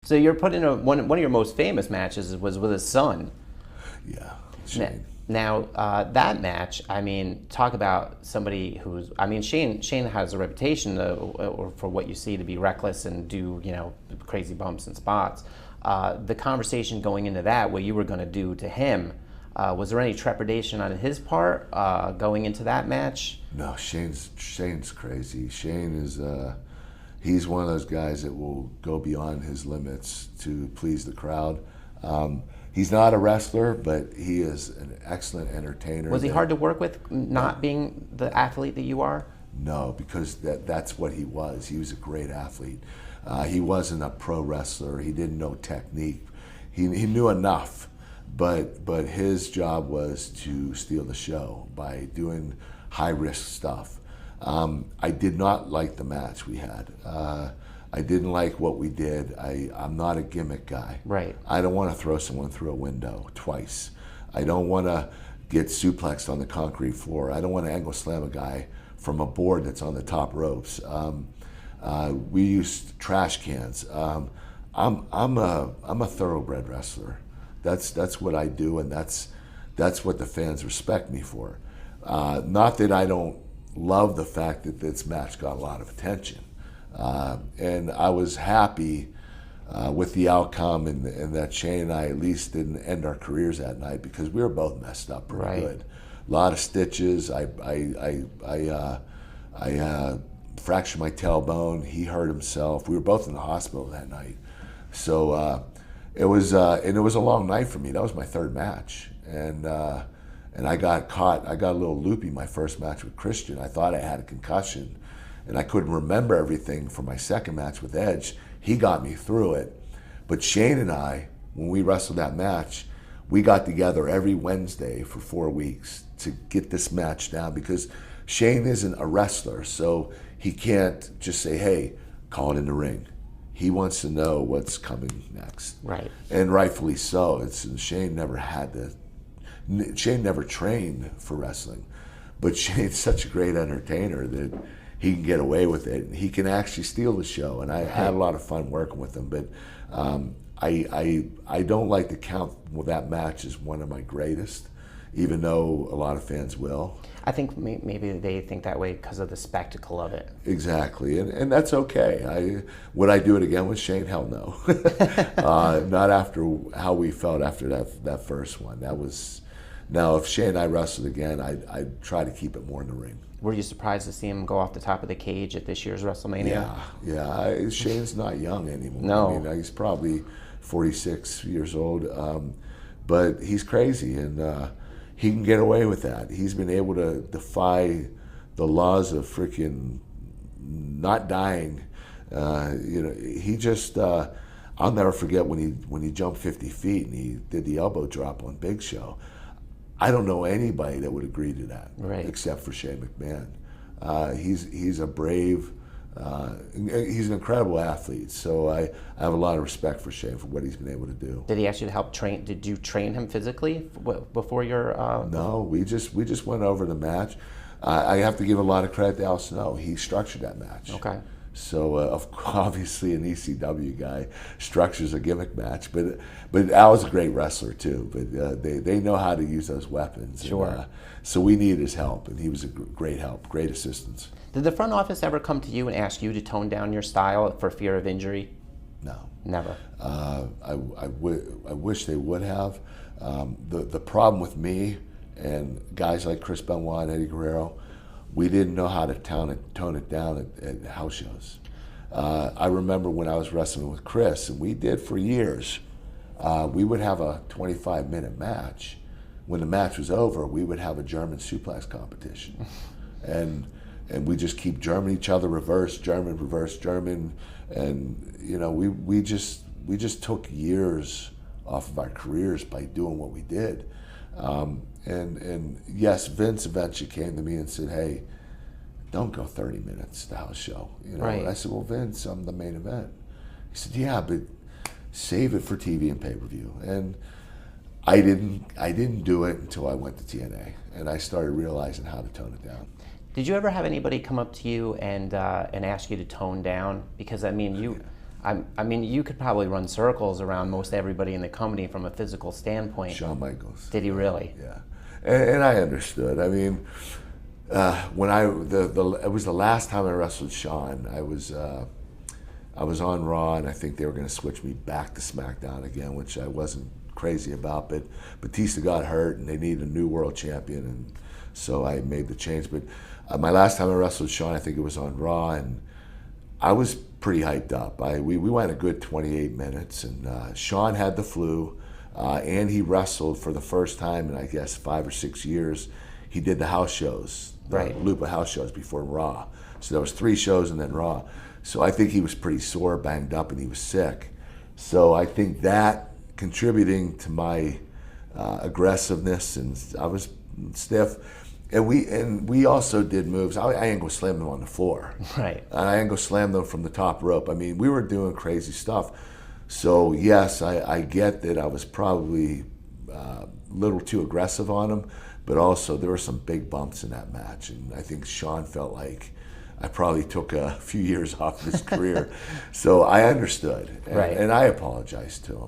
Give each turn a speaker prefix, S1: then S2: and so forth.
S1: So you're put in one of your most famous matches was with his son.
S2: Yeah, Shane.
S1: Now, that match, I mean, talk about somebody who's, I mean, Shane has a reputation for what you see to be reckless and do, crazy bumps and spots. The conversation going into that, what you were going to do to him, was there any trepidation on his part going into that match?
S2: No, Shane's crazy. Shane is he's one of those guys that will go beyond his limits to please the crowd. He's not a wrestler, but he is an excellent entertainer.
S1: Was he hard to work with, not being the athlete that you are?
S2: No, because that's what he was. He was a great athlete. He wasn't a pro wrestler. He didn't know technique. He knew enough, but his job was to steal the show by doing high risk stuff. I did not like the match we had. I didn't like what we did. I'm not a gimmick guy.
S1: Right.
S2: I don't want to throw someone through a window twice. I don't want to get suplexed on the concrete floor. I don't want to angle slam a guy from a board that's on the top ropes. We used trash cans. I'm a thoroughbred wrestler. That's what I do, and that's what the fans respect me for. Not that I don't love the fact that this match got a lot of attention. And I was happy with the outcome, and that Shane and I at least didn't end our careers that night because we were both messed up pretty good. A lot of stitches. I fractured my tailbone. He hurt himself. We were both in the hospital that night. So it was a long night for me. That was my third match, and I got caught. I got a little loopy my first match with Christian. I thought I had a concussion, and I couldn't remember everything from my second match with Edge. He got me through it. But Shane and I, when we wrestled that match, we got together every Wednesday for 4 weeks to get this match down because Shane isn't a wrestler, so he can't just say, hey, call it in the ring. He wants to know what's coming next.
S1: Right.
S2: And rightfully so. Shane never trained for wrestling, but Shane's such a great entertainer that he can get away with it. He can actually steal the show, and I had a lot of fun working with him. But I don't like to count that match as one of my greatest, even though a lot of fans will.
S1: I think maybe they think that way because of the spectacle of it.
S2: Exactly, and that's okay. Would I do it again with Shane? Hell no. Not after how we felt after that first one. Now, if Shane and I wrestled again, I'd try to keep it more in the ring.
S1: Were you surprised to see him go off the top of the cage at this year's WrestleMania?
S2: Yeah. Shane's not young anymore.
S1: No.
S2: I mean, he's probably 46 years old, but he's crazy, and he can get away with that. He's been able to defy the laws of freaking not dying. He just. I'll never forget when he jumped 50 feet and he did the elbow drop on Big Show. I don't know anybody that would agree to that, except for Shane McMahon. He's a brave, he's an incredible athlete. So I have a lot of respect for Shane for what he's been able to do.
S1: Did he actually help train? Did you train him physically before your?
S2: No, we just went over the match. I have to give a lot of credit to Al Snow. He structured that match.
S1: Okay.
S2: So obviously an ECW guy structures a gimmick match, but Al's a great wrestler too. But they know how to use those weapons.
S1: Sure.
S2: And, so we needed his help, and he was a great help, great assistance.
S1: Did the front office ever come to you and ask you to tone down your style for fear of injury?
S2: No.
S1: Never.
S2: I wish they would have. The problem with me and guys like Chris Benoit and Eddie Guerrero, we didn't know how to tone it down at house shows. I remember when I was wrestling with Chris, and we did for years, we would have a 25-minute match. When the match was over, we would have a German suplex competition. And we just keep German each other, reverse German. And we just took years off of our careers by doing what we did. And yes, Vince eventually came to me and said, hey, don't go 30 minutes to house show.
S1: Right.
S2: And I said, well, Vince, I'm the main event. He said, yeah, but save it for TV and pay-per-view. And I didn't do it until I went to TNA, and I started realizing how to tone it down.
S1: Did you ever have anybody come up to you and ask you to tone down? Because I mean, I mean, you could probably run circles around most everybody in the company from a physical standpoint.
S2: Shawn Michaels.
S1: Did he really?
S2: Yeah, and I understood. I mean, when it was the last time I wrestled Shawn. I was on Raw, and I think they were going to switch me back to SmackDown again, which I wasn't crazy about. But Batista got hurt, and they needed a new world champion, and so I made the change. But my last time I wrestled Shawn, I think it was on Raw, and I was pretty hyped up. We went a good 28 minutes, and Shawn had the flu, and he wrestled for the first time in, I guess, 5 or 6 years. He did the house shows, the loop of house shows before Raw. So there was 3 shows and then Raw. So I think he was pretty sore, banged up, and he was sick. So I think that contributing to my aggressiveness, and I was stiff. And we also did moves. I angle slammed them on the floor.
S1: Right.
S2: And I angle slammed them from the top rope. I mean, we were doing crazy stuff. So yes, I get that I was probably a little too aggressive on him, but also there were some big bumps in that match, and I think Shawn felt like I probably took a few years off his career. So I understood, and I apologized to him.